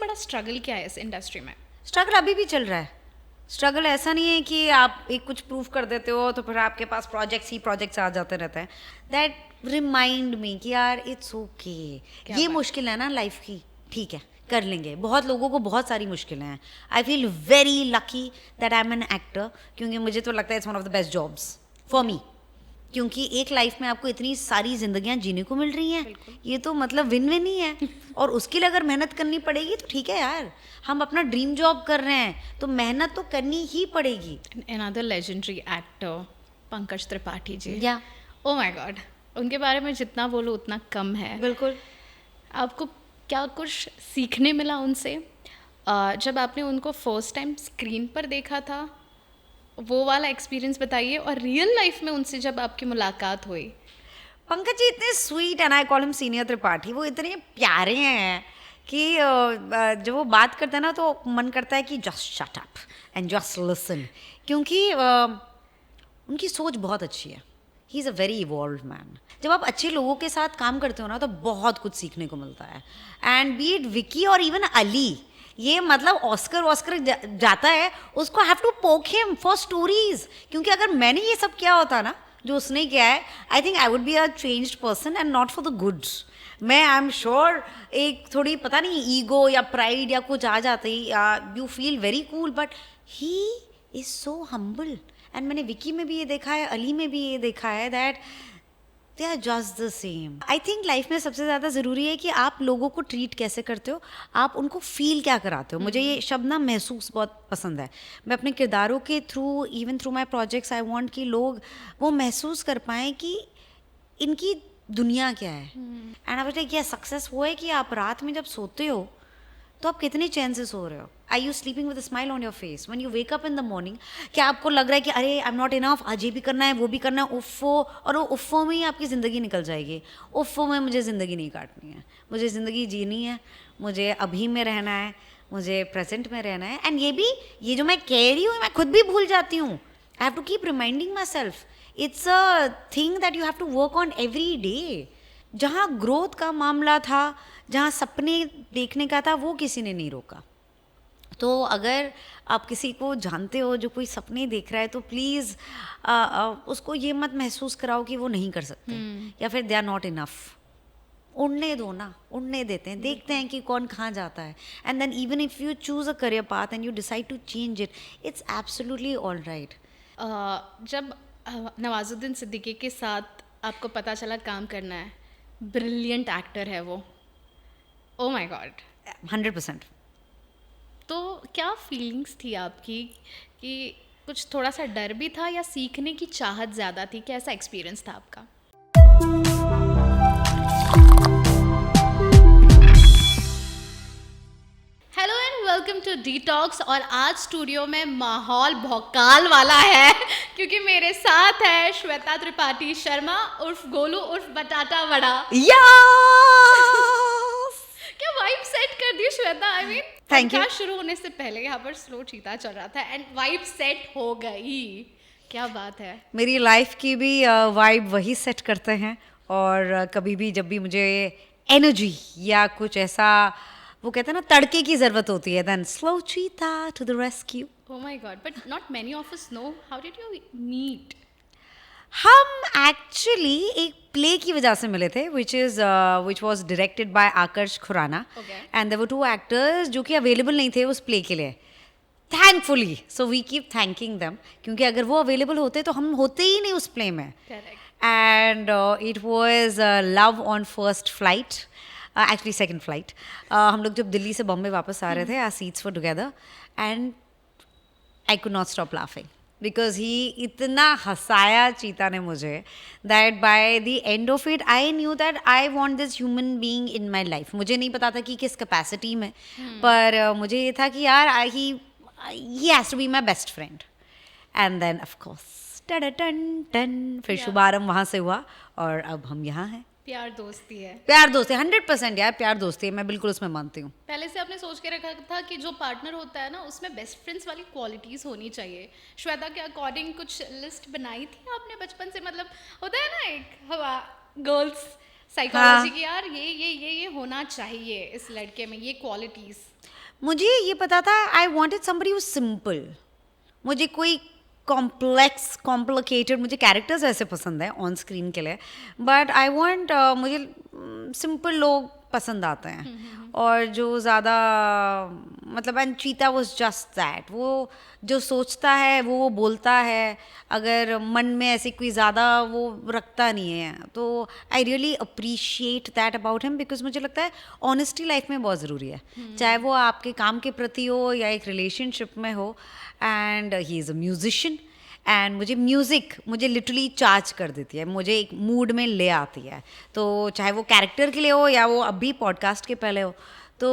बड़ा स्ट्रगल क्या है इस इंडस्ट्री में? स्ट्रगल अभी भी चल रहा है. स्ट्रगल ऐसा नहीं है कि आप एक कुछ प्रूव कर देते हो तो फिर आपके पास प्रोजेक्ट्स ही प्रोजेक्ट्स आ जाते रहते हैं. दैट रिमाइंड मी कि यार इट्स ओके. ये मुश्किल है ना लाइफ की, ठीक है कर लेंगे. बहुत लोगों को बहुत सारी मुश्किलें हैं. I feel very lucky that I M an actor, क्योंकि मुझे तो लगता है it's one of the best jobs for me. क्योंकि एक लाइफ में आपको इतनी सारी जिंदगियां जीने को मिल रही हैं, ये तो मतलब विन विन ही है. और उसके लिए अगर मेहनत करनी पड़ेगी तो ठीक है यार, हम अपना ड्रीम जॉब कर रहे हैं तो मेहनत तो करनी ही पड़ेगी. Another legendary actor, Pankaj Tripathi जी. या ओ माय गॉड, उनके बारे में जितना बोलो उतना कम है. बिल्कुल. आपको क्या कुछ सीखने मिला उनसे जब आपने उनको फर्स्ट टाइम स्क्रीन पर देखा था? वो वाला एक्सपीरियंस बताइए. और रियल लाइफ में उनसे जब आपकी मुलाकात हुई. पंकज जी इतने sweet and I call him senior Tripathi. वो इतने प्यारे हैं कि जब वो बात करते हैं ना तो मन करता है कि just shut up and just listen, क्योंकि उनकी सोच बहुत अच्छी है. He is a very evolved man. जब आप अच्छे लोगों के साथ काम करते हो ना तो बहुत कुछ सीखने को मिलता है. एंड बी इट विकी और इवन अली, ये मतलब ऑस्कर जाता है उसको, have to poke him for stories. क्योंकि अगर मैंने ये सब किया होता ना जो उसने किया है, I think I would be a changed person and not for the goods. मैं आई एम श्योर एक थोड़ी पता नहीं ईगो या प्राइड या कुछ आ जाती, you feel very cool, but he is so humble. And मैंने विकी में भी ये देखा है, अली में भी ये देखा है that they are just the same. I think life में सबसे ज़्यादा ज़रूरी है कि आप लोगों को ट्रीट कैसे करते हो, आप उनको फील क्या कराते हो. मुझे ये शब्द ना महसूस बहुत पसंद है. मैं अपने किरदारों के through, even through my projects, I want कि लोग वो महसूस कर पाएँ कि इनकी दुनिया क्या है. एंड आई वाज, क्या सक्सेस वो है कि आप रात में जब सोते हो तो आप कितने चैन से सो रहे हो. I you sleeping with smile on your face when you wake up in the morning? क्या आपको लग रहा है कि अरे आई एम नॉट इनफ, आज ये भी करना है वो भी करना है, उफ़ो, और वो उफ़ो में ही आपकी ज़िंदगी निकल जाएगी. उफ़ो में मुझे ज़िंदगी नहीं काटनी है, मुझे ज़िंदगी जीनी है, मुझे अभी में रहना है, मुझे प्रेजेंट में रहना है. एंड ये जो मैं कह रही हूँ मैं खुद भी भूल जाती हूँ. I have to keep reminding myself. It's a thing that you have to work on every day. जहाँ ग्रोथ का मामला था, जहाँ सपने देखने का था, वो किसी ने नहीं रोका. तो अगर आप किसी को जानते हो जो कोई सपने देख रहा है तो प्लीज़ उसको ये मत महसूस कराओ कि वो नहीं कर सकते या फिर दे आर नॉट इनफ. उड़ने दो ना, उड़ने देते हैं, देखते हैं कि कौन कहाँ जाता है. And then even if you choose a career path and you decide to change it, it's absolutely all right. जब नवाजुद्दीन सिद्दीकी के साथ आपको पता चला काम करना है, ब्रिलियंट एक्टर है वो, ओ माय गॉड, 100%. तो क्या फीलिंग्स थी आपकी? कि कुछ थोड़ा सा डर भी था या सीखने की चाहत ज़्यादा थी? कैसा एक्सपीरियंस था आपका? Hello and welcome to detox. और आज स्टूडियो में माहौल भौकाल वाला है क्योंकि मेरे साथ है श्वेता त्रिपाठी शर्मा उर्फ गोलू उर्फ बटाटा वड़ा. क्या वाइब सेट कर दी Shweta? I mean thank you. शुरू होने से पहले यहाँ पर स्लो चीता चल रहा था एंड वाइब सेट हो गई. क्या बात है. मेरी लाइफ की भी वाइब वही सेट करते हैं. और कभी भी जब भी मुझे एनर्जी या कुछ ऐसा, वो कहते हैं ना, तड़के की ज़रूरत होती है, then slow Cheetah to the rescue. Oh my God, but not many of us know. How did you meet? हम एक्चुअली एक प्ले की वजह से मिले थे which was directed by Akarsh Khurana. And there were 2 actors जो कि अवेलेबल नहीं थे उस प्ले के लिए, thankfully. So we keep thanking them, क्योंकि अगर वो अवेलेबल होते तो हम होते ही नहीं उस प्ले में. And it was love on first flight, actually second flight. हम लोग जब दिल्ली से बॉम्बे वापस आ रहे थे, our seats were together and I could not stop laughing because he इतना हंसाया चीता ने मुझे that by the end of it I knew that I want this human being in my life. मुझे नहीं पता था कि किस कैपेसिटी में, पर मुझे ये था कि यार he has to be my best friend. And then of course टन टन फिर शुभारंभ वहाँ से हुआ और अब हम यहाँ हैं. प्यार दोस्ती है. प्यार दोस्ती 100% यार, प्यार दोस्ती है, मैं बिल्कुल उसमें मानती हूँ. पहले से आपने सोच के रखा था कि जो पार्टनर होता है ना उसमें बेस्ट फ्रेंड्स वाली क्वालिटीज होनी चाहिए. श्वेता के अकॉर्डिंग कुछ लिस्ट बनाई थी आपने बचपन से? मतलब होता है ना एक हवा गर्ल्स साइकोलॉजी की, यार ये होना चाहिए इस लड़के में, ये क्वालिटीज। मुझे ये पता था I wanted somebody who simple. मुझे कोई कॉम्प्लिकेटेड, मुझे कैरेक्टर्स ऐसे पसंद है ऑन स्क्रीन के लिए, बट आई वांट मुझे सिंपल लोग पसंद आते हैं। और जो ज़्यादा मतलब, एंड चीता वाज जस्ट दैट। वो जो सोचता है वो बोलता है, अगर मन में ऐसी कोई ज़्यादा वो रखता नहीं है, तो I really appreciate that about him, because मुझे लगता है ऑनेस्टी लाइफ में बहुत ज़रूरी है, चाहे वो आपके काम के प्रति हो या एक रिलेशनशिप में हो। And he is a musician, and मुझे म्यूज़िक मुझे लिटरली चार्ज कर देती है, मुझे एक मूड में ले आती है, तो चाहे वो कैरेक्टर के लिए हो या वो अभी पॉडकास्ट के पहले हो। तो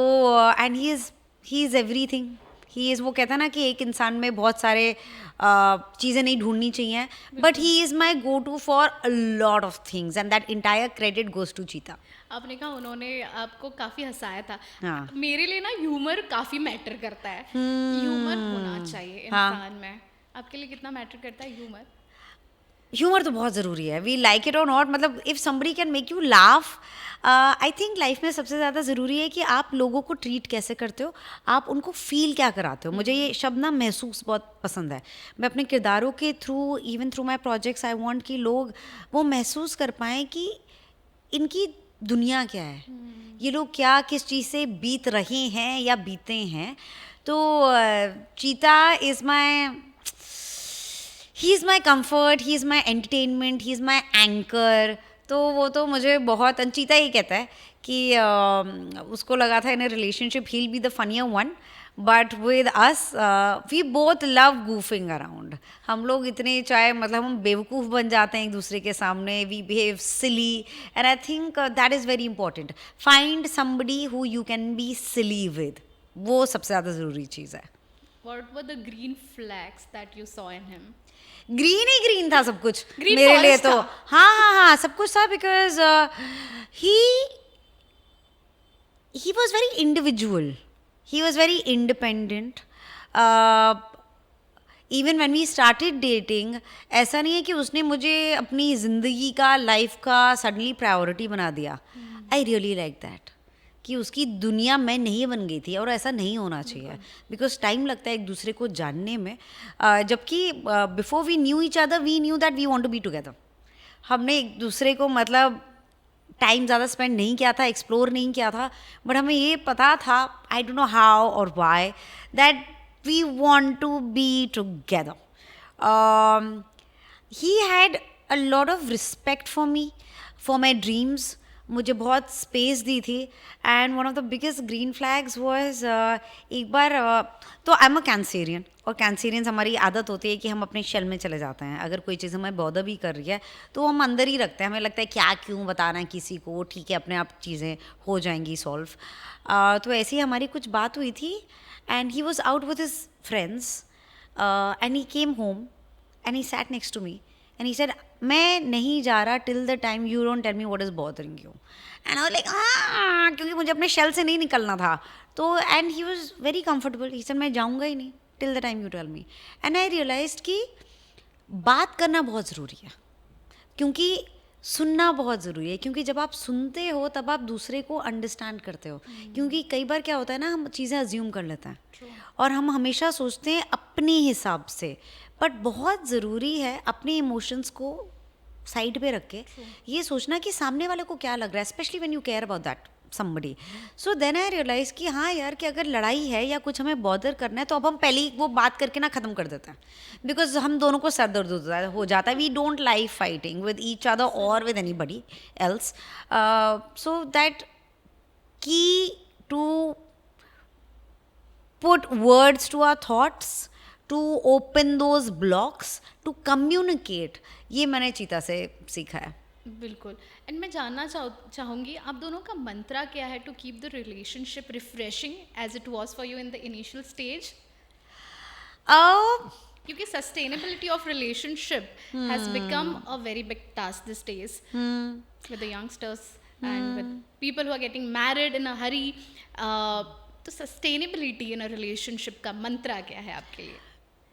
and he is everything. He is, वो कहता है ना कि एक इंसान में बहुत सारे चीज़ें नहीं ढूंढनी चाहिए, but he is my go to for a lot of things, and that entire credit goes to Cheetah. आपने कहा उन्होंने आपको काफी हंसाया था। हाँ। मेरे लिए ना ह्यूमर काफी मैटर करता है। ह्यूमर होना चाहिए इंसान में। आपके लिए कितना मैटर करता है ह्यूमर? ह्यूमर तो बहुत ज़रूरी है, वी लाइक इट और नॉट। मतलब if somebody can make you laugh, I think life में सबसे ज़्यादा ज़रूरी है कि आप लोगों को ट्रीट कैसे करते हो, आप उनको फील क्या कराते हो। मुझे ये शब्द ना महसूस बहुत पसंद है। मैं अपने किरदारों के through, even through my projects, I want कि लोग वो महसूस कर पाएँ कि इनकी दुनिया क्या है, ये लोग क्या किस चीज़ से बीत रहे हैं या बीते हैं। तो चीता is my, he is my comfort, he is my entertainment, he is my anchor. तो वो तो मुझे बहुत, चीता ही कहता है कि उसको लगा था in a relationship he will be the funnier one, but with us we both love goofing around. हम लोग इतने, चाहे मतलब हम बेवकूफ़ बन जाते हैं एक दूसरे के सामने, we behave silly, and I think that is very important. Find somebody who you can be silly with, वो सबसे ज़्यादा ज़रूरी चीज़ है। What were the green flags that you saw in him? Green he green था सब कुछ Green मेरे लिए forest तो। था। हाँ सब कुछ था, because he he was very individual, he was very independent. Even when we started dating, ऐसा नहीं है कि उसने मुझे अपनी ज़िंदगी का, लाइफ का सडनली प्रायोरिटी बना दिया। आई रियली लाइक दैट कि उसकी दुनिया मैं नहीं बन गई थी, और ऐसा नहीं होना चाहिए, बिकॉज टाइम लगता है एक दूसरे को जानने में। जबकि before we knew each other we knew that we want to be together. हमने एक दूसरे को मतलब टाइम ज़्यादा स्पेंड नहीं किया था, एक्सप्लोर नहीं किया था, बट हमें ये पता था, आई डोंट नो हाउ और why, that we want to be together. He had a lot of respect for me, for my dreams. मुझे बहुत स्पेस दी थी, and one of the biggest green flags was, एक बार तो I am a Cancerian, और Cancerians हमारी आदत होती है कि हम अपने शेल में चले जाते हैं। अगर कोई चीज़ हमें बॉदर भी कर रही है तो हम अंदर ही रखते हैं, हमें लगता है क्या क्यों बताना है किसी को, ठीक है अपने आप चीज़ें हो जाएंगी सॉल्व। तो ऐसी हमारी कुछ बात हुई थी, and he was out with his friends, and he came home and he sat next to me and he said, मैं नहीं जा रहा till the time you don't tell me what is bothering you. And I was like क्योंकि मुझे अपने shell से नहीं निकलना था। तो and he was very comfortable, he said मैं जाऊँगा ही नहीं till the time you tell me. And I realised कि बात करना बहुत ज़रूरी है, क्योंकि सुनना बहुत ज़रूरी है, क्योंकि जब आप सुनते हो तब आप दूसरे को अंडरस्टैंड करते हो। क्योंकि कई बार क्या होता है ना, हम चीज़ें अज्यूम कर लेते हैं और हम हमेशा सोचते हैं अपने हिसाब से, बट बहुत ज़रूरी है अपने इमोशंस को साइड पे रख के ये सोचना कि सामने वाले को क्या लग रहा है, specially when you care about that somebody. So then I realize कि हाँ यार, कि अगर लड़ाई है या कुछ हमें बॉदर करना है तो अब हम पहले ही वो बात करके ना ख़त्म कर देते हैं, बिकॉज हम दोनों को सर दर्द हो जाता है. We don't like fighting with each other और with anybody else. So that key to put words to our thoughts, to open those blocks, to communicate. ये मैंने चीता से सीखा है. बिल्कुल. एंड मैं जानना चाहूँगी आप दोनों का मंत्रा क्या है to keep the relationship refreshing as it was for you in the initial stage? क्योंकि sustainability of relationship has become a very big task this days with the youngsters and with people who are getting married in a hurry. तो sustainability in a relationship का मंत्रा क्या है आपके लिए?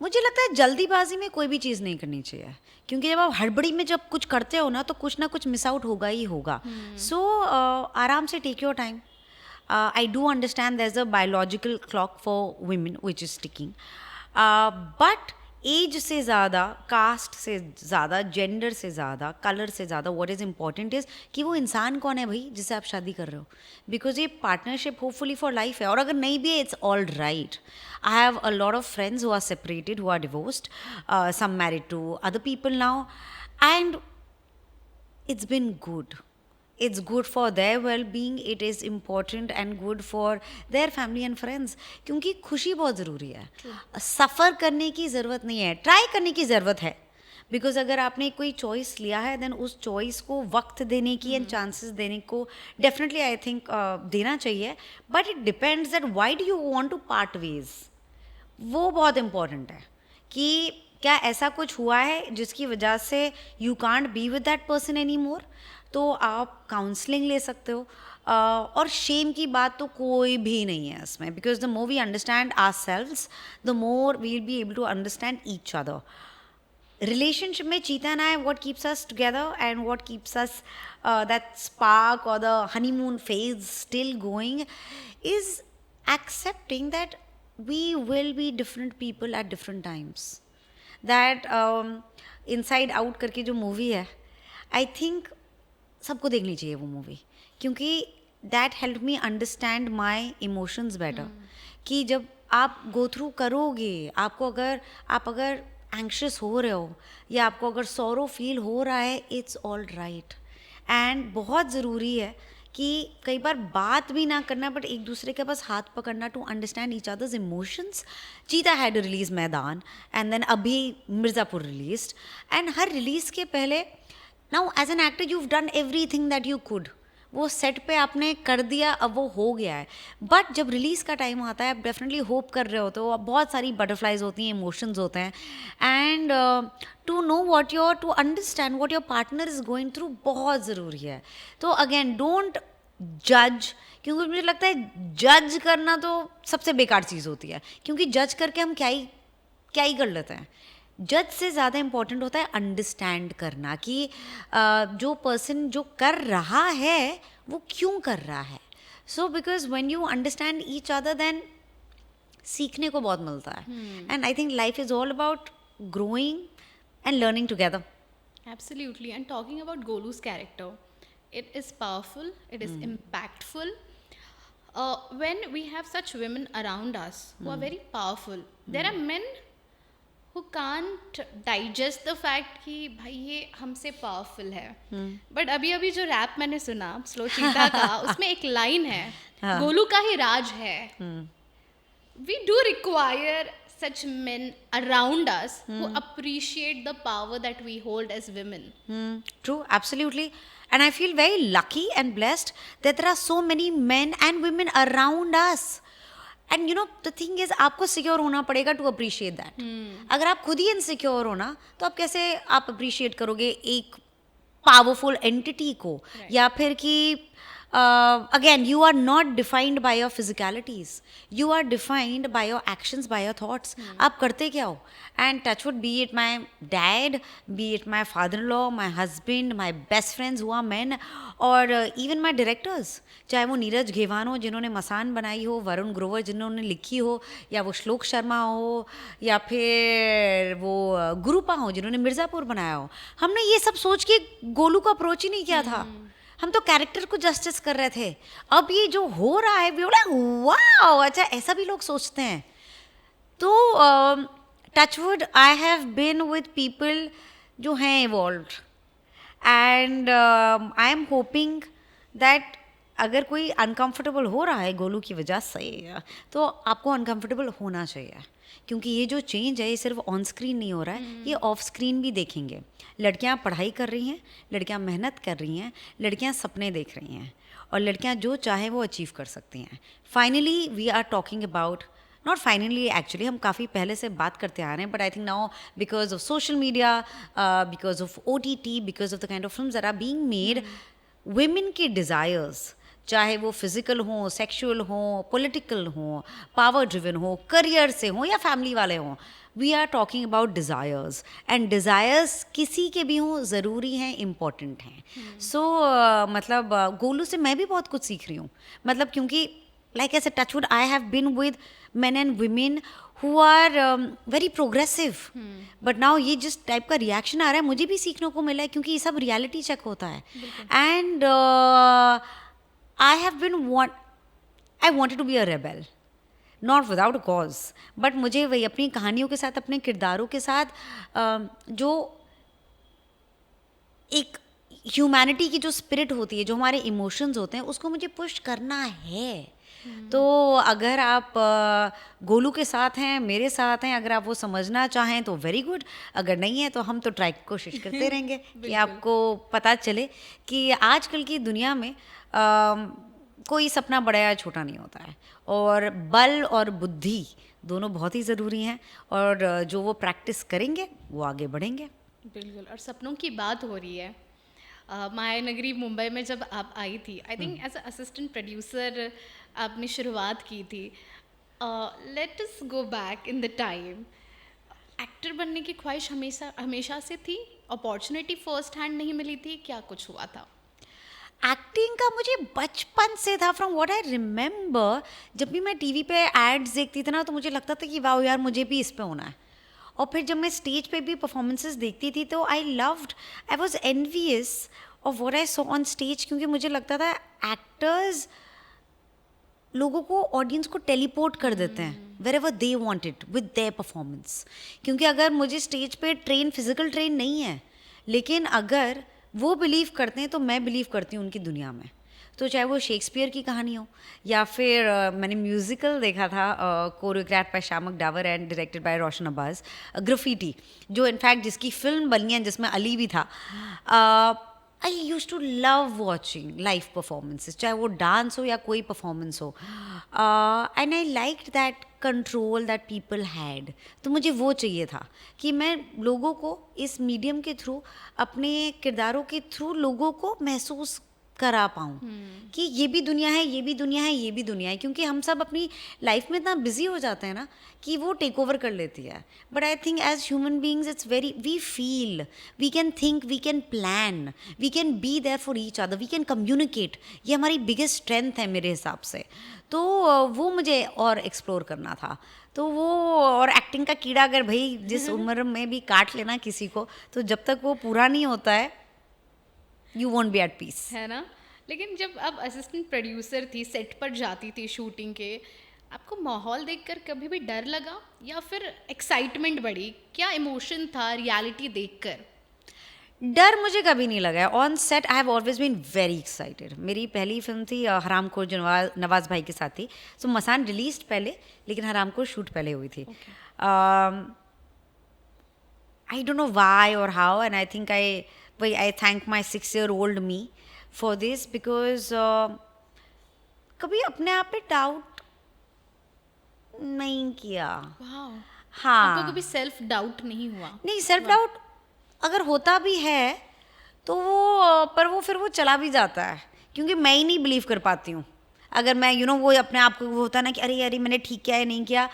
मुझे लगता है जल्दीबाजी में कोई भी चीज़ नहीं करनी चाहिए, क्योंकि जब आप हड़बड़ी में जब कुछ करते हो ना तो कुछ ना कुछ मिस आउट होगा ही होगा. सो आराम से take your time. I do understand there's a biological clock for women which is ticking. But age से ज़्यादा, कास्ट से ज़्यादा, जेंडर से ज़्यादा, कलर से ज़्यादा, व्हाट इज़ इम्पॉर्टेंट इज़ कि वो इंसान कौन है भाई जिससे आप शादी कर रहे हो. बिकॉज ये पार्टनरशिप होपफुली फॉर लाइफ है, और अगर नहीं भी है it's all right. I have a lot of friends who are separated, who are divorced, some married to other people now, and it's been good. It's good for their well-being. It is important and good for their family and friends. क्योंकि खुशी बहुत ज़रूरी है. सफ़र करने की ज़रूरत नहीं है, ट्राई करने की ज़रूरत है. बिकॉज अगर आपने कोई चॉइस लिया है देन उस चॉइस को वक्त देने की एंड चांसेस देने को डेफिनेटली आई थिंक देना चाहिए. But it depends that why do you want to part ways. वो बहुत इम्पॉर्टेंट है कि क्या ऐसा कुछ हुआ है जिसकी वजह से you can't be with that person any more. तो आप काउंसलिंग ले सकते हो. और शेम की बात तो कोई भी नहीं है इसमें, because the more we understand ourselves the more we will be able to understand each other. relationship में Cheetah and I, what keeps us together and what keeps us that spark or the honeymoon phase still going is accepting that we will be different people at different times. That inside out करके जो movie है, I think सबको देखनी चाहिए वो movie, क्योंकि that helped me understand my emotions better. कि जब आप go through करोगे, आपको अगर एंक्शस हो रहे हो या आपको अगर सॉरो फील हो रहा है, इट्स ऑल राइट. एंड बहुत ज़रूरी है कि कई बार बात भी ना करना बट एक दूसरे के पास हाथ पकड़ना to understand each others emotions. Cheetah had release Maidaan and then अभी मिर्ज़ापुर रिलीज्ड, एंड हर रिलीज़ के पहले now as an actor you have done everything that you could. वो सेट पे आपने कर दिया, अब वो हो गया है. बट जब रिलीज़ का टाइम आता है आप डेफिनेटली होप कर रहे हो, तो बहुत सारी बटरफ्लाइज होती हैं, इमोशंस होते हैं. And to know what your to understand what your partner is going through बहुत ज़रूरी है. तो अगेन डोंट जज, क्योंकि मुझे लगता है जज करना तो सबसे बेकार चीज़ होती है, क्योंकि जज करके हम क्या ही कर लेते हैं. जज से ज़्यादा इम्पॉर्टेंट होता है अंडरस्टैंड करना कि जो पर्सन जो कर रहा है वो क्यों कर रहा है. So because when you understand each other than सीखने को बहुत मिलता है. And I think life is all about growing and learning together. Absolutely. And talking about Golu's character, it is powerful, it is impactful. When we have such women around us who are very powerful, there are men who can't digest the fact कि भाई ये हमसे powerful है. But अभी जो rap मैंने सुना slow चीता का, उसमें एक लाइन है, गोलू का ही राज है. We do require such men around us who appreciate the power that we hold as women. True, absolutely. And I feel very lucky and blessed that there are so many men and women around us. And you know the thing is आपको secure होना पड़ेगा to appreciate that. अगर आप खुद ही insecure हो ना तो आप कैसे आप अप्रिशिएट करोगे एक पावरफुल एंटिटी को. या फिर कि again you are not defined by your physicalities, you are defined by your actions, by your thoughts. आप करते क्या हो. And touch wood be it my dad, be it my father in law, my husband, my best friends who are men, और even my directors, चाहे वो नीरज घेवान हो जिन्होंने मसान बनाई हो, वरुण ग्रोवर जिन्होंने लिखी हो, या वो श्लोक शर्मा हो, या फिर वो गुरुपा हो जिन्होंने मिर्ज़ापुर बनाया हो. हमने ये सब सोच के गोलू का अप्रोच ही नहीं किया था. हम तो कैरेक्टर को जस्टिस कर रहे थे. अब ये जो हो रहा है वी लाइक वाओ, अच्छा ऐसा भी लोग सोचते हैं. तो touchwood I have been with people जो हैं involved, and I am hoping that अगर कोई अनकंफर्टेबल हो रहा है गोलू की वजह से, तो आपको अनकंफर्टेबल होना चाहिए, क्योंकि ये जो चेंज है ये सिर्फ ऑन स्क्रीन नहीं हो रहा है, ये ऑफ स्क्रीन भी देखेंगे. लड़कियां पढ़ाई कर रही हैं, लड़कियां मेहनत कर रही हैं, लड़कियां सपने देख रही हैं, और लड़कियां जो चाहें वो अचीव कर सकती हैं. Finally we are talking about, not finally actually हम काफ़ी पहले से बात करते आ रहे हैं, but I think now because of social media, because of OTT, because of the kind of films that are being made, women के डिज़ायर्स, चाहे वो फिजिकल हो, सेक्सुअल हो, पॉलिटिकल हो, पावर ड्रिवन हो, करियर से हो या फैमिली वाले हों, we are talking about desires, and desires किसी के भी हों ज़रूरी हैं, इम्पॉर्टेंट हैं. सो मतलब गोलू से मैं भी बहुत कुछ सीख रही हूँ. मतलब क्योंकि like I said, touchwood, I have been with men and women who are very progressive. But now ये जिस टाइप का रिएक्शन आ रहा है मुझे भी सीखने को मिला है, क्योंकि ये सब रियलिटी चेक होता है. And I have been I wanted to be a rebel, not without a cause, but मुझे वही अपनी कहानियों के साथ, अपने किरदारों के साथ जो एक ह्यूमैनिटी की जो स्पिरिट होती है, जो हमारे इमोशंस होते हैं, उसको मुझे पुश करना है. तो अगर आप गोलू के साथ हैं, मेरे साथ हैं, अगर आप वो समझना चाहें तो वेरी गुड, अगर नहीं है तो हम तो ट्राई कोशिश करते रहेंगे कि आपको पता चले कि आजकल की दुनिया में कोई सपना बड़ा या छोटा नहीं होता है, और बल और बुद्धि दोनों बहुत ही ज़रूरी हैं, और जो वो प्रैक्टिस करेंगे वो आगे बढ़ेंगे. बिल्कुल. और सपनों की बात हो रही है, माया नगरी मुंबई में जब आप आई थी, I think as a assistant producer आपने शुरुआत की थी. Let us go back in the time. Actor बनने की ख्वाहिश हमेशा से थी? अपॉर्चुनिटी फर्स्ट हैंड नहीं मिली थी? क्या कुछ हुआ था? एक्टिंग का मुझे बचपन से था. फ्रॉम व्हाट आई रिमेंबर, जब भी मैं टीवी पे एड्स देखती थी ना, तो मुझे लगता था कि वाह यार, मुझे भी इस पे होना है. और फिर जब मैं स्टेज पे भी परफॉर्मेंसेस देखती थी तो I was envious of what I saw on stage, क्योंकि मुझे लगता था एक्टर्स लोगों को, ऑडियंस को टेलीपोर्ट कर देते हैं wherever they want it with their performance. क्योंकि अगर मुझे स्टेज पे फिजिकल ट्रेन नहीं है, लेकिन अगर वो बिलीव करते हैं तो मैं बिलीव करती हूँ उनकी दुनिया में. तो चाहे वो शेक्सपियर की कहानी हो, या फिर मैंने म्यूज़िकल देखा था choreograph by Shiamak Davar and directed by Roshan Abbas, Graffiti, जो इनफैक्ट जिसकी फिल्म बनी है, जिसमें अली भी था. I use to love watching live performances, चाहे वो डांस हो या कोई परफॉर्मेंस हो, and I like that control that people had. तो मुझे वो चाहिए था कि मैं लोगों को इस मीडियम के थ्रू, अपने किरदारों के थ्रू लोगों को महसूस करा पाऊँ कि ये भी दुनिया है, ये भी दुनिया है, ये भी दुनिया है. क्योंकि हम सब अपनी लाइफ में इतना बिजी हो जाते हैं ना कि वो टेक ओवर कर लेती है. But I think as human beings it's very, we feel, we can think, we can plan, we can be there for each other, we can communicate. ये हमारी बिगेस्ट स्ट्रेंथ है मेरे हिसाब से. तो वो मुझे और एक्सप्लोर करना था. तो वो, और एक्टिंग का कीड़ा अगर भाई जिस उम्र में भी काट लेना किसी को, तो जब तक वो पूरा नहीं होता है, you won't be at peace, है ना. लेकिन जब आप असिस्टेंट प्रोड्यूसर थी, सेट पर जाती थी शूटिंग के, आपको माहौल देखकर कभी भी डर लगा या फिर एक्साइटमेंट बढ़ी? क्या इमोशन था रियलिटी देखकर? डर मुझे कभी नहीं लगा. On set I have always been very excited. मेरी पहली फिल्म थी हरामखोर, जो नवाज भाई के साथ थी. सो मसान रिलीज पहले, लेकिन हरामखोर शूट पहले हुई थी. आई डोंट नो व्हाई और how, and I think I thank my 6-year-old me for this, because कभी अपने आप पे डाउट नहीं किया. वाह. हाँ, आपको कभी सेल्फ डाउट नहीं हुआ? नहीं, सेल्फ डाउट अगर होता भी है तो वो, पर वो फिर वो चला भी जाता है, क्योंकि मैं ही नहीं बिलीव कर पाती हूँ. अगर मैं वो अपने आप को, वो होता है ना कि अरे मैंने ठीक किया या नहीं किया,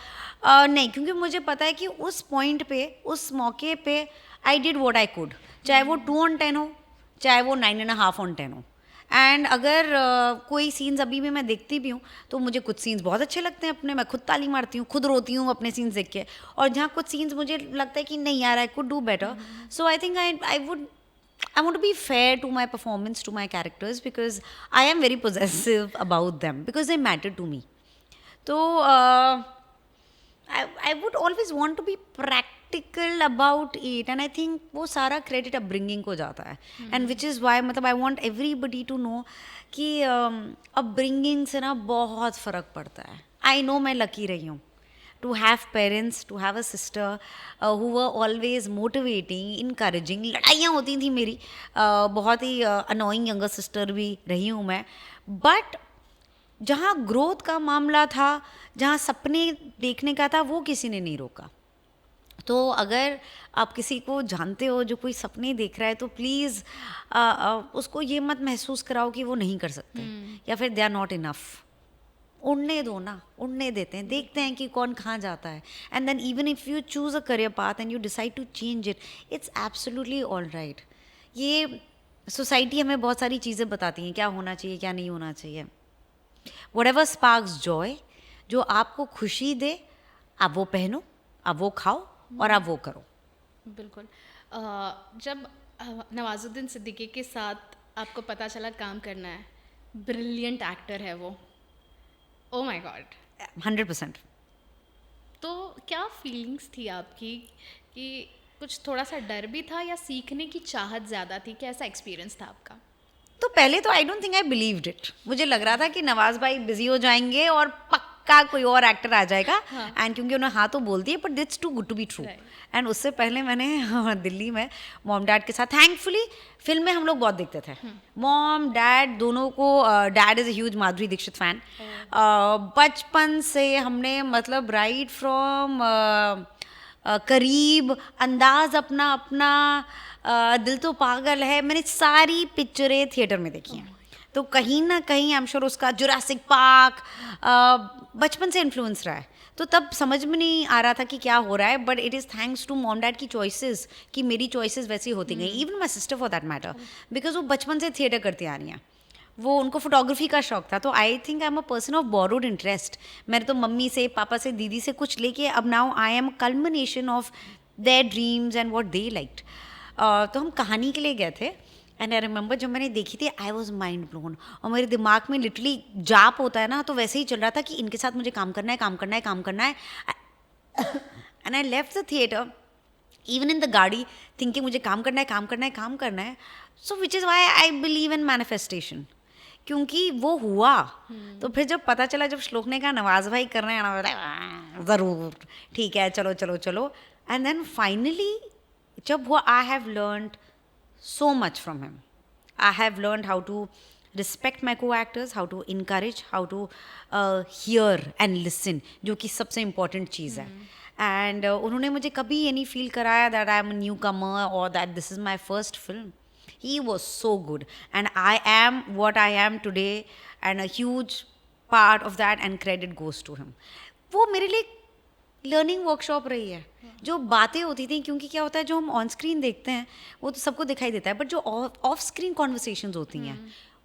नहीं, क्योंकि मुझे पता है कि उस पॉइंट पे, उस मौके पे I did what I could. चाहे वो 2 on 10 हो, चाहे वो 9.5 on 10 हो. एंड अगर कोई सीन्स अभी भी मैं देखती भी हूँ तो मुझे कुछ सीन्स बहुत अच्छे लगते हैं अपने, मैं खुद ताली मारती हूँ, खुद रोती हूँ अपने सीन्स देख के. और जहाँ कुछ सीन्स मुझे लगता है कि नहीं यार, I could do better. So I think I want to be fair to my performance, to my characters, because I am very possessive about them, because they matter to me. So I would always want to be practical about it, and I think वो सारा credit upbringing को जाता है. And which is why मतलब I want everybody to know कि upbringing से ना बहुत फ़र्क पड़ता है. I know मैं lucky रही हूँ to have parents, to have a sister who were always motivating, encouraging. लड़ाइयाँ होती थी मेरी, बहुत ही annoying younger sister भी रही हूँ मैं. But जहाँ ग्रोथ का मामला था, जहाँ सपने देखने का था, वो किसी ने नहीं रोका. तो अगर आप किसी को जानते हो जो कोई सपने देख रहा है, तो प्लीज़ उसको ये मत महसूस कराओ कि वो नहीं कर सकते, या फिर दे आर नॉट इनफ. उड़ने दो ना, उड़ने देते हैं, देखते हैं कि कौन कहाँ जाता है. And then even if you choose a career path and you decide to change it, it's absolutely all right. ये सोसाइटी हमें बहुत सारी चीज़ें बताती हैं क्या होना चाहिए क्या नहीं होना चाहिए. व्हाटएवर स्पार्क्स जॉय, जो आपको खुशी दे, आप वो पहनो, आप वो खाओ और आप वो करो. बिल्कुल. जब नवाजुद्दीन सिद्दीकी के साथ आपको पता चला काम करना है, ब्रिलियंट एक्टर है वो. Oh my God. 100%. तो क्या फीलिंग्स थी आपकी कि कुछ थोड़ा सा डर भी था या सीखने की चाहत ज़्यादा थी? कैसा एक्सपीरियंस था आपका? तो पहले तो I don't think I believed it. मुझे लग रहा था कि नवाज भाई बिजी हो जाएंगे और पक्का कोई और एक्टर आ जाएगा. हाँ. एंड क्योंकि उन्होंने हाँ तो बोल दिए, but it's too good to be true. Right. And उससे पहले मैंने दिल्ली में मॉम डैड के साथ, थैंकफुली फिल्म में हम लोग बहुत देखते थे. मॉम डैड दोनों को, dad is a huge Madhuri Dixit fan. बचपन से हमने मतलब राइट फ्रॉम करीब, अंदाज अपना अपना, दिल तो पागल है, मैंने सारी पिक्चरें थिएटर में देखी हैं. तो कहीं ना कहीं आई एम श्योर उसका जुरासिक पार्क बचपन से इन्फ्लुएंस रहा है. तो तब समझ में नहीं आ रहा था कि क्या हो रहा है, but it is thanks to mom dad की चॉइसेस कि मेरी चॉइसेस वैसी होती गई. Even my sister for that matter, because वो बचपन से थिएटर करती आ रही हैं. वो उनको फोटोग्राफी का शौक था. तो I think I am a person of borrowed interest. मैंने तो मम्मी से, पापा से, दीदी से कुछ लेके अब now I am culmination of their dreams and what they liked. तो हम कहानी के लिए गए थे. एंड आई रिमेंबर जब मैंने देखी थी, आई वॉज माइंड ब्लोन. और मेरे दिमाग में लिटरली जाप होता है ना, तो वैसे ही चल रहा था कि इनके साथ मुझे काम करना है, काम करना है, काम करना है. And I left the theatre even in the गाड़ी थिंकिंग मुझे काम करना है, काम करना है, काम करना है. So which is why I believe in manifestation, क्योंकि वो हुआ. तो फिर जब पता चला, जब श्लोक ने कहा नवाज भाई कर रहे हैं ना, ज़रूर ठीक है, चलो चलो चलो. एंड देन फाइनली जब हुआ, I have learned so much from him. I have learned how to respect my co-actors, how to encourage, how to hear and listen, जो कि सबसे important चीज़ है. And उन्होंने मुझे कभी ये नहीं feel कराया that I am a newcomer or that this is my first film. He was so good and I am what I am today, and a huge part of that and credit goes to him. वो मेरे लिए learning workshop रही है. जो बातें होती थी, क्योंकि क्या होता है, जो हम ऑन स्क्रीन देखते हैं वो तो सबको दिखाई देता है, बट जो ऑफ स्क्रीन कॉन्वर्सेशंस होती हैं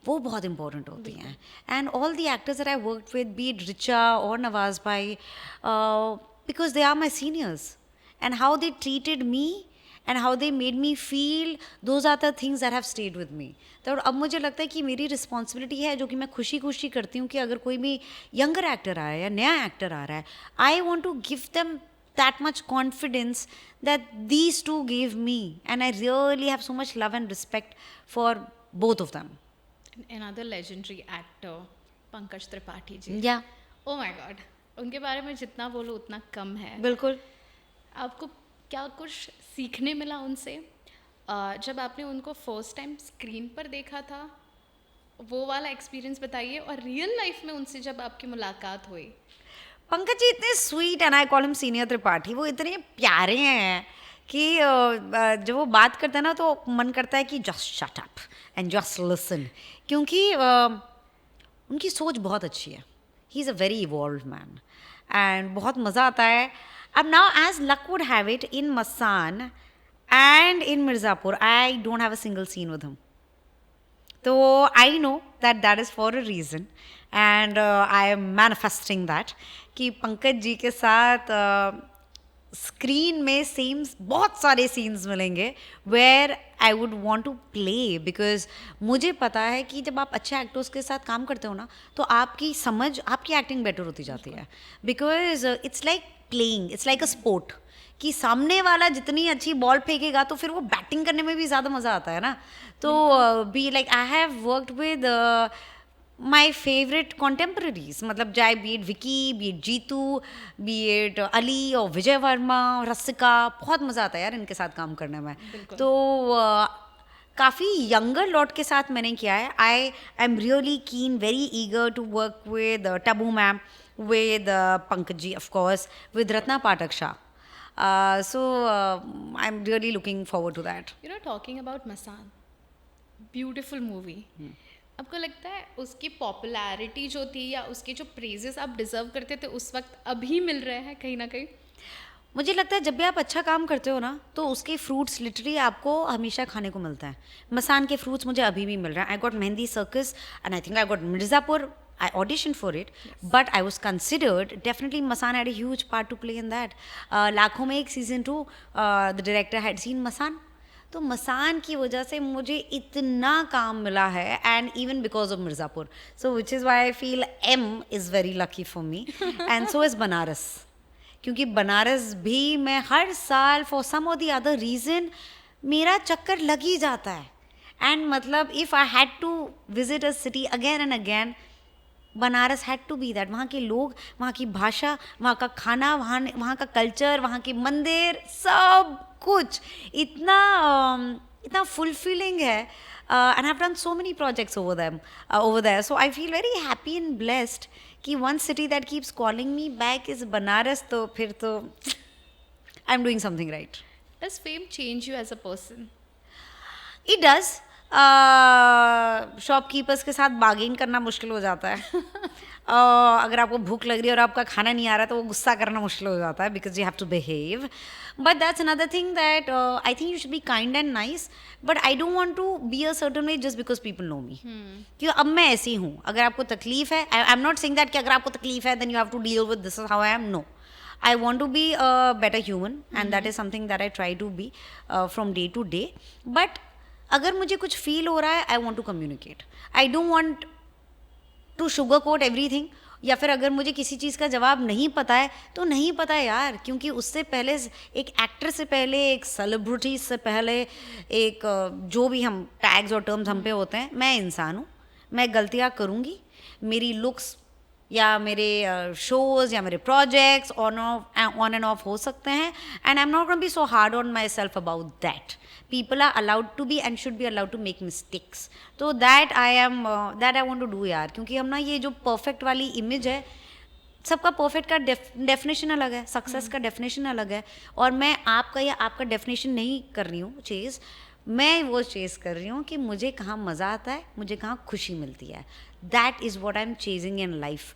वो बहुत इंपॉर्टेंट होती हैं. And all the actors that I worked with, be it Richa और नवाज भाई, because they are my seniors, and how they treated me and how they made me feel, those are the things that have stayed with me. तो अब मुझे लगता है कि मेरी responsibility है, जो कि मैं खुशी खुशी करती हूँ, कि अगर कोई भी यंगर एक्टर आ रहा है या नया एक्टर आ रहा है, I want to give them that much confidence that these two gave me, and I really have so much love and respect for both of them. Another legendary actor, Pankaj Tripathi ji. Yeah. Oh my God. उनके बारे में जितना बोलो उतना कम है. बिल्कुल. आपको क्या कुछ सीखने मिला उनसे जब आपने उनको फर्स्ट टाइम स्क्रीन पर देखा था? वो वाला एक्सपीरियंस बताइए. और रियल लाइफ में उनसे जब आपकी मुलाकात हुई. पंकज जी इतने sweet, and I call him senior Tripathi. वो इतने प्यारे हैं कि जब वो बात करते हैं ना, तो मन करता है कि just shut up and just listen, क्योंकि उनकी सोच बहुत अच्छी है. He is a very evolved man and बहुत मज़ा आता है. अब now as luck would have it, in Masaan and in Mirzapur I don't have a single scene with him. तो I know that is for a reason, and I am manifesting that कि पंकज जी के साथ screen में सेम्स बहुत सारे scenes मिलेंगे where I would want to play. Because मुझे पता है कि जब आप अच्छे एक्टर्स के साथ काम करते हो ना, तो आपकी समझ, आपकी एक्टिंग बेटर होती जाती है. Because it's like playing, it's like a sport, कि सामने वाला जितनी अच्छी बॉल फेंकेगा तो फिर वो बैटिंग करने में भी ज़्यादा मज़ा आता है ना. तो be like I have worked with my favourite contemporaries, मतलब चाहे be it Vicky, be it Jeetu, be it Ali और विजय वर्मा, रसिका, बहुत मज़ा आता है यार इनके साथ काम करने में. तो काफ़ी यंगर लॉट के साथ मैंने किया है. I am really keen, very eager to work with Tabu ma'am, with Pankaj ji, of course, with Ratna Patak Shah. So I'm really looking forward to that. You know, talking about Masan, beautiful movie. आपको लगता है उसकी popularity जो थी या उसके जो praises आप डिजर्व करते थे उस वक्त अभी मिल रहे हैं कहीं ना कहीं? मुझे लगता है जब भी आप अच्छा काम करते हो ना तो उसके फ्रूट्स लिटरली आपको हमेशा खाने को मिलता है. मसान के फ्रूट्स मुझे अभी भी मिल रहा है. I got mehndi circus and I think I got Mirzapur. I auditioned for it, but I was considered. Definitely, Masan had a huge part to play in that. लाखों में एक season 2, the director had seen Masan. तो मसान की वजह से मुझे इतना काम मिला है and even because of Mirzapur. So which is why I feel am is very lucky for me and so is Banaras. क्योंकि बनारस भी मैं हर साल फॉर सम और द अदर रीज़न मेरा चक्कर लग ही जाता है. एंड मतलब if I had to visit a city again and again, Banaras had to be that. वहाँ के लोग, वहाँ की भाषा, वहाँ का खाना, वहाँ का कल्चर, वहाँ के मंदिर, सब कुछ इतना इतना फुलफिलिंग है. And I have done so many projects over there. So I feel very happy and blessed कि one city that keeps calling me back is Banaras. तो फिर तो I'm doing something right. Does fame change you as a person? It does. Shopkeepers के साथ bargain करना मुश्किल हो जाता है. अगर आपको भूख लग रही है और आपका खाना नहीं आ रहा है तो वो गुस्सा करना मुश्किल हो जाता है because you have to behave. But that's another thing that I think you should be kind and nice. But I don't want to be a certain way just because people know me. क्योंकि अब मैं ऐसी हूँ. अगर आपको तकलीफ है, I am not saying that कि अगर आपको तकलीफ है then you have to deal with this is how I am. No, I want to be a better human and that is something that I try to be from day to day. But अगर मुझे कुछ feel हो रहा है I want to communicate. I don't want to sugar coat everything. या फिर अगर मुझे किसी चीज़ का जवाब नहीं पता है तो नहीं पता है यार. क्योंकि उससे पहले एक एक्टर से पहले, एक सेलिब्रिटी से पहले, एक जो भी हम टैग्स और टर्म्स हम पे होते हैं, मैं इंसान हूँ. मैं गलतियाँ करूँगी. मेरी लुक्स या मेरे शोज़ या मेरे प्रोजेक्ट्स ऑन एंड ऑफ हो सकते हैं. And I am not going be so hard on my self about that. People are allowed to be and should be allowed to make mistakes. So that I want to do यार. क्योंकि हम ना ये जो perfect वाली image है, सबका perfect का definition अलग है, success का definition अलग है. और मैं आपका या आपका definition नहीं कर रही हूँ chase. मैं वो chase कर रही हूँ कि मुझे कहाँ मज़ा आता है, मुझे कहाँ खुशी मिलती है. That is what I'm chasing in life.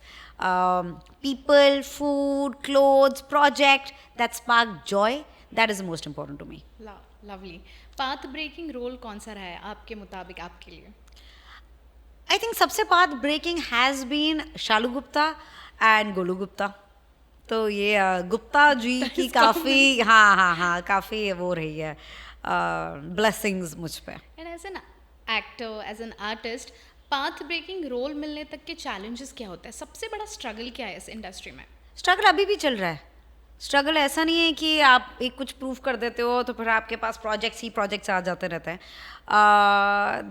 People, food, clothes, project that spark joy. That is the most important to me. Lovely. Path breaking role कौन सा रहा है आपके मुताबिक आपके लिए? आई थिंक सबसे path breaking has been Shalu Gupta and Golu Gupta. तो ये गुप्ता जी की काफ़ी हाँ काफ़ी वो रही है ब्लेसिंग्स मुझ पे. And as an actor, as an artist, path breaking role मिलने तक के चैलेंजेस क्या होता है? सबसे बड़ा स्ट्रगल क्या है इस इंडस्ट्री में? स्ट्रगल अभी भी चल रहा है. स्ट्रगल ऐसा नहीं है कि आप एक कुछ प्रूव कर देते हो तो फिर आपके पास प्रोजेक्ट्स आ जाते रहते हैं.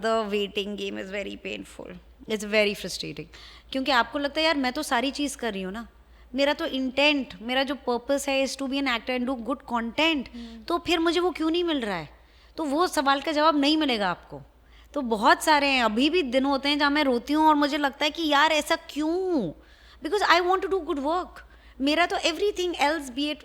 The waiting game is very painful. It's very frustrating. क्योंकि आपको लगता है यार मैं तो सारी चीज़ कर रही हूँ ना. मेरा तो इंटेंट, मेरा जो पर्पस है is to be an actor and do good content. तो फिर मुझे वो क्यों नहीं मिल रहा है? तो वो सवाल का जवाब नहीं मिलेगा आपको. तो बहुत सारे हैं, अभी भी दिन होते हैं जहाँ मैं रोती हूँ और मुझे लगता है कि यार ऐसा क्यों? Because I want to do good work. मेरा तो everything else, be it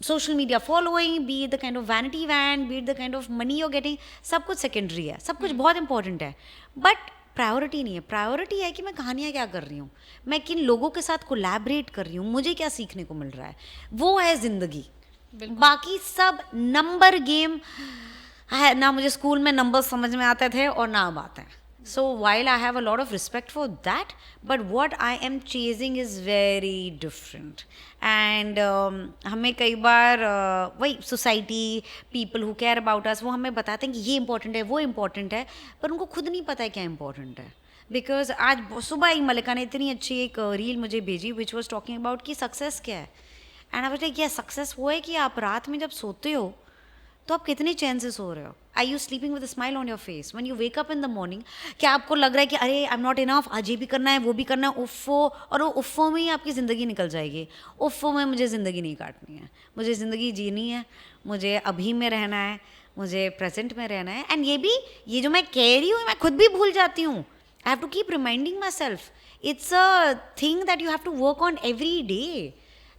social media following, be it the kind of vanity van, be it the kind of money you getting, सब कुछ सेकेंडरी है. सब कुछ बहुत इंपॉर्टेंट है but priority नहीं है. प्रायोरिटी है कि मैं कहानियाँ क्या कर रही हूँ, मैं किन लोगों के साथ कोलैबोरेट कर रही हूँ, मुझे क्या सीखने को मिल रहा है. वो है ज़िंदगी. बाकी सब नंबर गेम है ना. मुझे स्कूल में नंबर समझ में आते थे और ना अब आते हैं. So while I have a lot of respect for that, but what I am chasing is very different. And हमें कई बार वही society, people who care about us, वो हमें बताते हैं कि ये इंपॉर्टेंट है, वो इंपॉर्टेंट है, पर उनको खुद नहीं पता है क्या इंपॉर्टेंट है. बिकॉज आज सुबह ही मलिका ने इतनी अच्छी एक रील मुझे भेजी विच वॉज टॉकिंग अबाउट कि सक्सेस क्या है. And I was like, success वो है कि आप रात में जब सोते हो तो आप कितने चैन से सो रहे हो. I you sleeping with smile on your face when you wake up in the morning? क्या आपको लग रहा है कि अरे आई एम नॉट इनफ, आज ये भी करना है, वो भी करना है, उफ़ो, और वो उफ़ो में ही आपकी ज़िंदगी निकल जाएगी. उफ़ो में मुझे ज़िंदगी नहीं काटनी है, मुझे ज़िंदगी जीनी है, मुझे अभी में रहना है, मुझे प्रेजेंट में रहना है. एंड ये जो मैं कह रही हूँ मैं खुद भी भूल जाती हूँ. I have to keep reminding myself. It's a thing that you have to work on every day.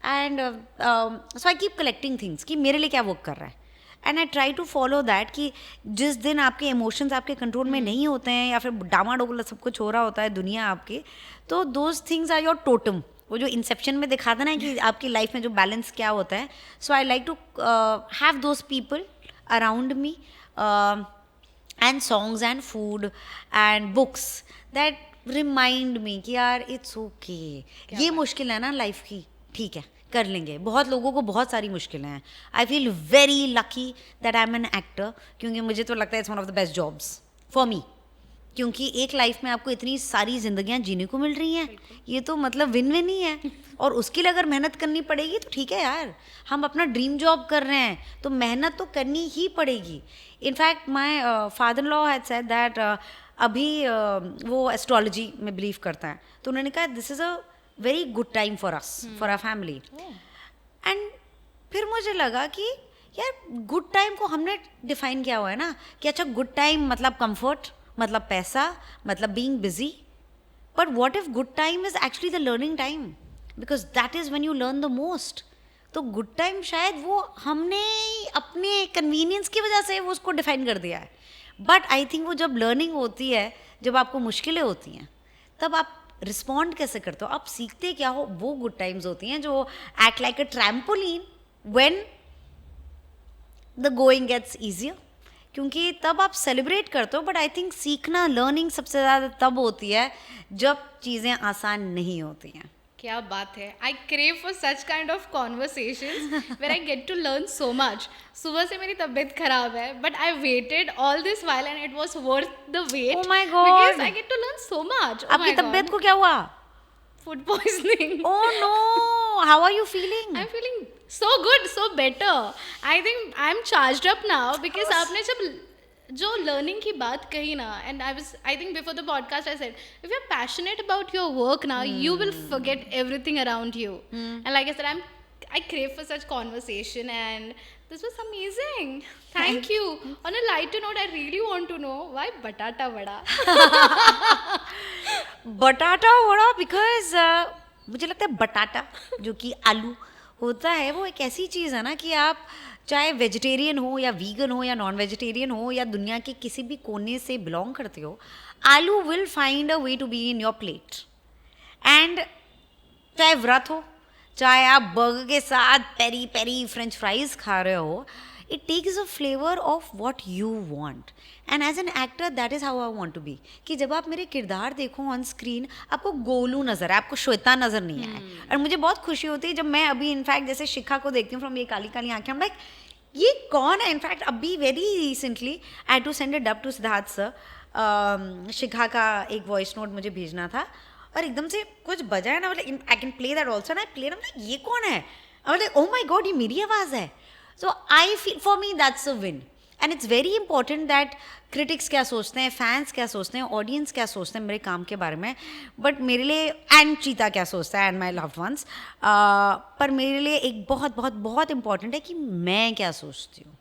And so I keep collecting things कि मेरे लिए क्या वर्क कर रहा है. And I try to follow that कि जिस दिन आपके इमोशंस आपके कंट्रोल में नहीं होते हैं या फिर डामाडोल सब कुछ हो रहा होता है दुनिया आपकी, तो those things are your totem. वो जो इंसेप्शन में दिखाता ना कि आपकी लाइफ में जो बैलेंस क्या होता है. So I like to have those people around me and songs and food and books that remind me कि यार इट्स ओके. ये मुश्किल है ना लाइफ की, ठीक है कर लेंगे. बहुत लोगों को बहुत सारी मुश्किलें हैं. I feel very lucky that I M an actor, क्योंकि मुझे तो लगता है it's one of the best jobs for me. क्योंकि एक लाइफ में आपको इतनी सारी जिंदगियां जीने को मिल रही हैं, ये तो मतलब विन विन ही है. और उसके लिए अगर मेहनत करनी पड़ेगी तो ठीक है यार, हम अपना ड्रीम जॉब कर रहे हैं तो मेहनत तो करनी ही पड़ेगी. In fact my father in law had said that अभी वो एस्ट्रोलॉजी में बिलीव करता है, तो उन्होंने कहा this is a very good time for us, for our family. And फिर मुझे लगा कि यार गुड टाइम को हमने डिफाइन किया हुआ है ना कि अच्छा गुड टाइम मतलब कंफर्ट, मतलब पैसा, मतलब being busy. But what if good time is actually the learning time, because that is when you learn the most. तो गुड टाइम शायद वो हमने अपने कन्वीनियंस की वजह से वो उसको डिफाइन कर दिया है. बट आई थिंक वो जब लर्निंग होती है, जब आपको मुश्किलें होती हैं, तब आप रिस्पॉन्ड कैसे करते हो, आप सीखते क्या हो, वो गुड टाइम्स होती हैं जो act like a trampoline when the going gets easier. क्योंकि तब आप सेलिब्रेट करते हो. बट आई थिंक सीखना, लर्निंग सबसे ज़्यादा तब होती है जब चीज़ें आसान नहीं होती हैं. क्या बात है. I crave for such kind of conversations where I get to learn so much. सुबह से मेरी तबीयत खराब है, but I waited all this while and it was worth the wait. Oh my God. Because I get to learn so much. आपकी तबीयत को क्या हुआ? Food poisoning. Oh no, how are you feeling? I'm feeling so good, so better. I think I'm charged up now because आपने जब जो learning की बात कही ना, and I think before the podcast I said, if you're passionate about your work now, you will forget everything around you. And like I said, I crave for such conversation, and this was amazing. Thank you. On a lighter note, I really want to know why batata vada. बटाटा vada, because मुझे लगता है बटाटा जो कि आलू होता है वो एक ऐसी चीज़ है ना कि आप चाहे वेजिटेरियन हो या वीगन हो या नॉन वेजिटेरियन हो या दुनिया के किसी भी कोने से बिलोंग करते हो, aloo will find a way to be in your plate. And चाहे व्रत हो, चाहे आप बर्गर के साथ पेरी पेरी फ्रेंच फ्राइज खा रहे हो, it takes a flavor of what you want. And as an actor, that is how I want to be. कि जब आप मेरे किरदार देखो ऑन स्क्रीन, आपको गोलू नजर है, आपको श्वेता नजर नहीं आए. और मुझे बहुत खुशी होती है जब मैं अभी इनफैक्ट जैसे शिखा को देखती हूँ फ्रॉम ये काली काली आंखें, लाइक ये कौन है. इनफैक्ट अभी very recently I to send a dub to Siddharth sir. Shikha का एक वॉइस नोट मुझे भेजना था और एकदम से कुछ बजा है ना, मतलब I can play that also. ना प्ले ना, ये कौन है, मतलब ओ माई गॉड ये मेरी आवाज़ है. So I feel for me that's a win. And it's very important that critics क्या सोचते हैं, fans क्या सोचते हैं, audience क्या सोचते हैं मेरे काम के बारे में. But मेरे लिए and चीता क्या सोचता है and my loved ones. पर मेरे लिए एक बहुत बहुत बहुत important है कि मैं क्या सोचती हूँ.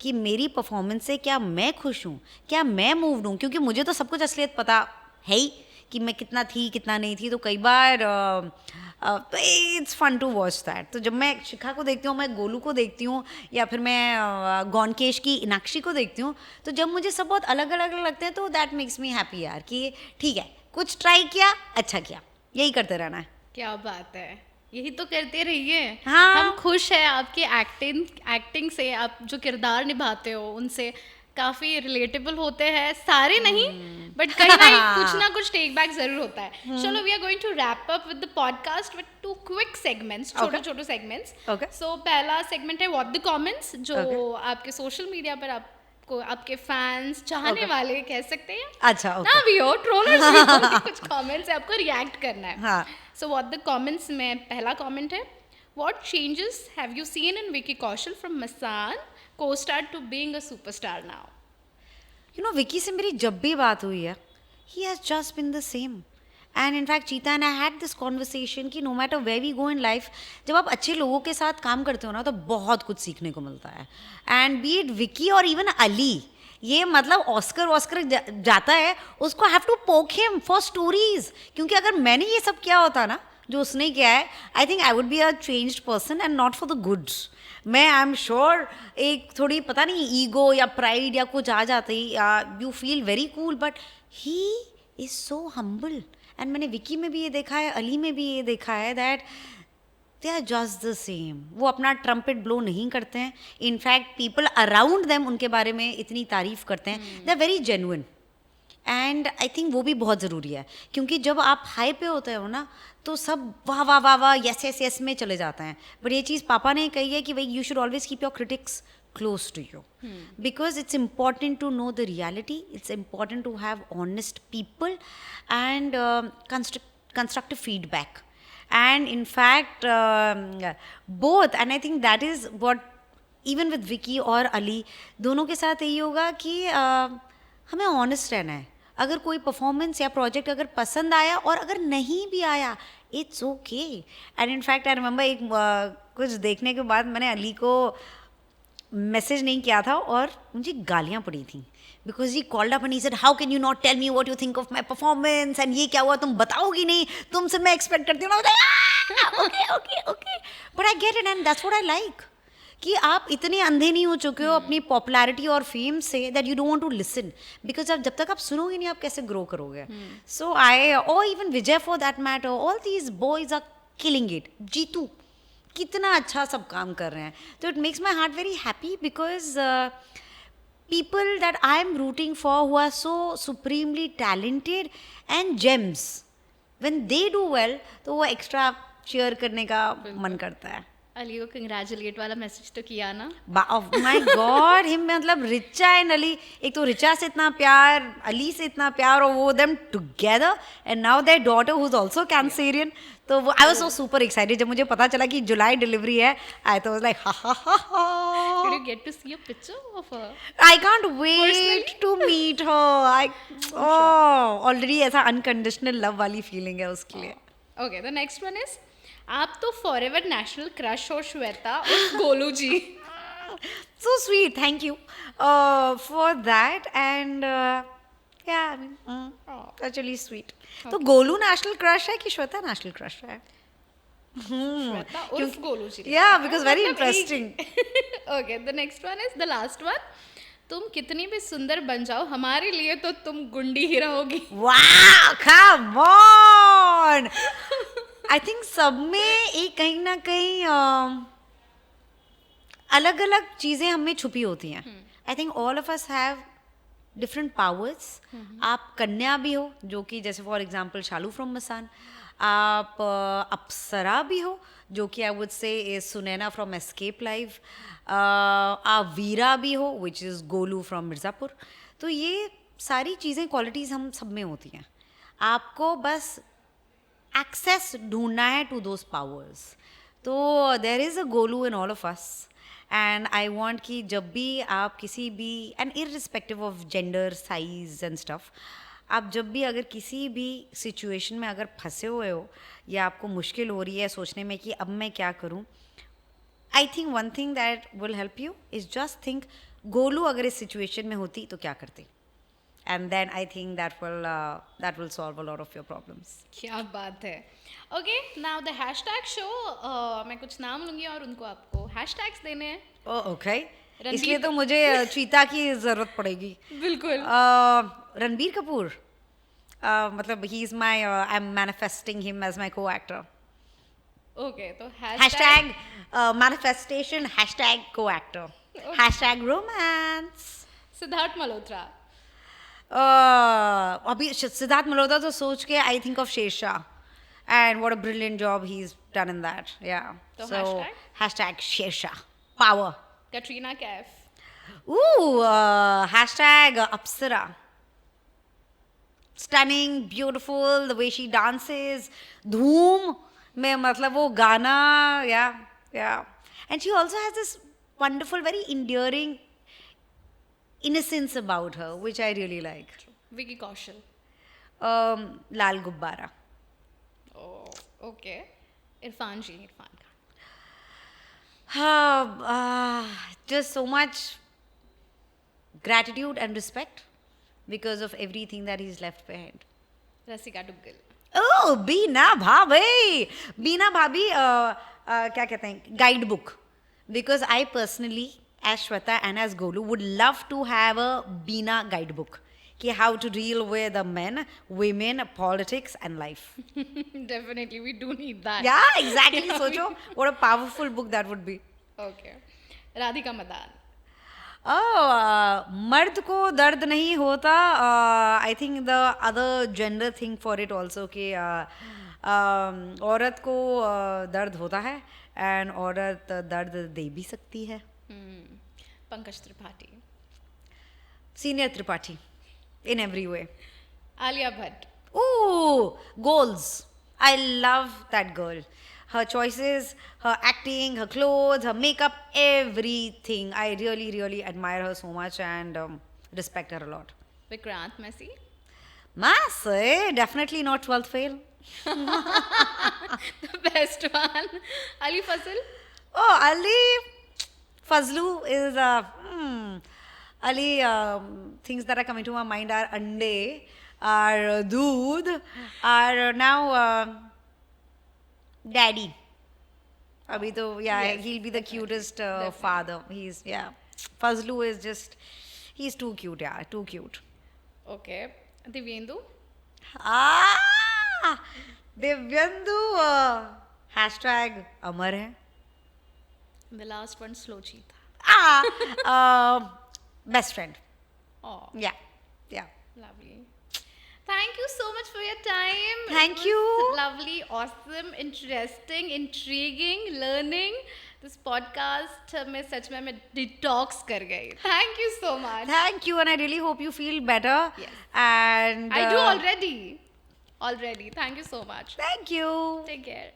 कि मेरी परफॉर्मेंस से क्या मैं खुश हूँ, क्या मैं मूव्ड हूँ. क्योंकि मुझे तो सब कुछ असलियत पता है ही कि मैं कितना थी कितना नहीं थी. तो कई बार it's fun to watch that. तो जब मैं शिखा को देखती हूँ, मैं गोलू को देखती हूँ, या फिर मैं गौनकेश की इनाक्षी को देखती हूँ, तो जब मुझे सब बहुत अलग अलग लगते हैं तो दैट मेक्स मी हैप्पी यार कि ठीक है कुछ ट्राई किया, अच्छा किया, यही करते रहना है. क्या बात है, यही तो करते रहिए. हाँ. हम खुश हैं आपकी एक्टिंग से. आप जो किरदार निभाते हो उनसे काफ़ी रिलेटेबल होते हैं. सारे नहीं, बट कहीं ना कुछ ना कुछ टेक बैक जरूर होता है. चलो, we are going to wrap up with the podcast with 2 quick segments, छोटे सेगमेंट्स. सो पहला सेगमेंट है व्हाट द कमेंट्स, जो आपके सोशल मीडिया पर आपको आपके फैंस, चाहने वाले कह सकते हैं, अच्छा ना भी हो, ट्रोलर्स भी हो, कुछ कमेंट्स है आपको रिएक्ट करना है. हाँ. सो व्हाट द कमेंट्स में पहला कमेंट है, what changes have you seen in Vicky Kaushal from Masaan co-star to being a superstar now? You know, Vicky से मेरी जब भी बात हुई है, he has just been the same. And in fact, Cheetah and I had this conversation कि no matter where we go in life, जब आप अच्छे लोगों के साथ काम करते हो ना, तो बहुत कुछ सीखने को मिलता है. And be it विकी और even अली, ये मतलब ऑस्कर जाता है, उसको have to poke him for stories. क्योंकि अगर मैंने ये सब किया होता ना, जो उसने किया है, I think I would be a changed person and not for the good. मैं आई एम श्योर एक थोड़ी पता नहीं ईगो या प्राइड या कुछ आ जाती, you feel very cool, but he is so humble. And मैंने विकी में भी ये देखा है, अली में भी ये देखा है that they are just the same. वो अपना ट्रम्पेट ब्लो नहीं करते हैं. इनफैक्ट पीपल अराउंड देम उनके बारे में इतनी तारीफ करते हैं. They are very genuine. And I think वो भी बहुत ज़रूरी है, क्योंकि जब आप हाई पे होते हो ना तो सब वाह वाह वाह वाह यस यस यस में चले जाते हैं. बट ये चीज़ पापा ने कही है कि भाई you should always keep your critics close to you, because it's important to know the reality. It's important to have honest people and constructive feedback. And in fact, both, and I think that is what even with Vicky और अली दोनों के साथ यही होगा कि हमें honest रहना है. अगर कोई परफॉर्मेंस या प्रोजेक्ट अगर पसंद आया और अगर नहीं भी आया, it's okay. And in fact I remember एक कुछ देखने के बाद मैंने अली को मैसेज नहीं किया था और मुझे गालियाँ पड़ी थी, because he called up and he said how can you not tell me what you think of my performance, and ये क्या हुआ, तुम बताओगी नहीं, तुमसे मैं एक्सपेक्ट करती हूँ. Okay okay okay, but I get it and that's what I like, कि आप इतने अंधे नहीं हो चुके हो अपनी पॉपुलैरिटी और फेम से that you don't want to listen, because आप जब तक आप सुनोगे नहीं आप कैसे ग्रो करोगे. सो आई और even Vijay for that matter, all these boys are killing it. Jitu कितना अच्छा सब काम कर रहे हैं. तो it makes my heart very happy, because people that I am rooting for who are so supremely talented and gems, when they do well तो वो एक्स्ट्रा शेयर करने का मन करता है. अली को कंग्रेचुलेट वाला मैसेज तो किया ना. माय गॉड, हिम मतलब रिचा एंड अली, एक तो रिचा से इतना प्यार, अली से इतना प्यार, और वो them together and now there daughter who is also Cancerian. तो वो I was so super excited जब मुझे पता चला कि जुलाई डिलीवरी है. आई तो वाज लाइक हा हा हा हा. Did you get to see a picture of her? I can't wait to meet her. Already ऐसा unconditional love वाली feeling है उसके लिए. Okay, the next one is, आप तो फॉरएवर नेशनल क्रश हो श्वेता और गोलू जी. So sweet, thank you for that, and yeah, I mean, that's really sweet. तो गोलू नेशनल क्रश है कि श्वेता नेशनल क्रश है? श्वेता उर्फ गोलू जी. Yeah, because very interesting. Okay, the next one is the last one. तुम कितनी भी सुंदर बन जाओ हमारे लिए तो तुम गुंडी ही रहोगी. Wow, come on. I think सब में एक कहीं ना कहीं अलग अलग चीज़ें हमें छुपी होती हैं. I think all of us have different powers. आप कन्या भी हो, जो कि जैसे फॉर एग्जांपल शालू फ्रॉम मसान. आप अप्सरा भी हो, जो कि I would say is Sunaina from escape live. आप वीरा भी हो, which is Golu from Mirzapur. तो ये सारी चीज़ें क्वालिटीज़ हम सब में होती हैं. आपको बस एक्सेस ढूंढना है टू दोज पावर्स. तो there is a Golu in all of us, and I want कि जब भी आप किसी भी, and irrespective of gender size and stuff, आप जब भी अगर किसी भी सिचुएशन में अगर फंसे हुए हो या आपको मुश्किल हो रही है सोचने में कि अब मैं क्या करूं, I think one thing that will help you is just think Golu अगर इस सिचुएशन में होती तो क्या करती. And then I think that will solve a lot of your problems. क्या बात है. Okay, now the hashtag show. मैं कुछ नाम लूंगी और उनको आपको hashtags देने हैं. Oh, okay. इसलिए तो मुझे चीता की जरूरत पड़ेगी. बिल्कुल. रणबीर कपूर. मतलब he is my I'm manifesting him as my co-actor. Okay, तो hashtag manifestation, hashtag co-actor, hashtag romance. Siddharth Malhotra. अभी सिद्धार्थ मल्होत्रा तो सोच के I think of Shershaah, and what a brilliant job he is done in that. या so hashtag Shershaah power. Katrina Kaif. Hashtag Apsara. Stunning, beautiful, the way she dances. Dhoom में मतलब वो गाना, या and she also has this wonderful very endearing innocence about her, which I really like. Vicky Kaushal. Lal Gubbara. Oh, okay. Irfan Khan. Just so much gratitude and respect because of everything that he's left behind. Rasika Duggal. ओह बीना भाभी, बीना भाभी क्या कहते हैं, guide book. Because I personally, as Shweta and as Golu, would love to have a Beena guidebook. कि how to deal with the men, women, politics and life. Definitely, we do need that. Yeah, exactly. सोचो, what a powerful book that would be. Okay. Radhika Madan. मर्द को दर्द नहीं होता. I think the other gender thing for it also कि औरत को दर्द होता है एंड औरत दर्द दे भी सकती है. Pankaj Tripathi. Senior Tripathi in every way. Alia Bhatt. Ooh, goals. I love that girl. Her choices, her acting, her clothes, her makeup, everything. I really, really admire her so much and respect her a lot. Vikrant Massey. Massive, definitely not 12th fail. The best one. Ali Fazl. Oh, Ali Fazlu is Ali. Things that are coming to my mind are ande, are doodh, are now daddy. Abhi to, yeah, Yes, he'll be the cutest father. He's, yeah. Fazlu is just, he's too cute, yeah, too cute. Okay. Divyendu. Divyendu hashtag Amar है. The last one, slow cheetah. Best friend. Oh, Yeah, yeah. lovely. Thank you so much for your time. Thank It was you. Lovely, awesome, interesting, intriguing, learning. This podcast में सच में मैं detox कर गई. Thank you so much. Thank you, and I really hope you feel better. Yes. And I do already. Already. Thank you so much. Thank you. Take care.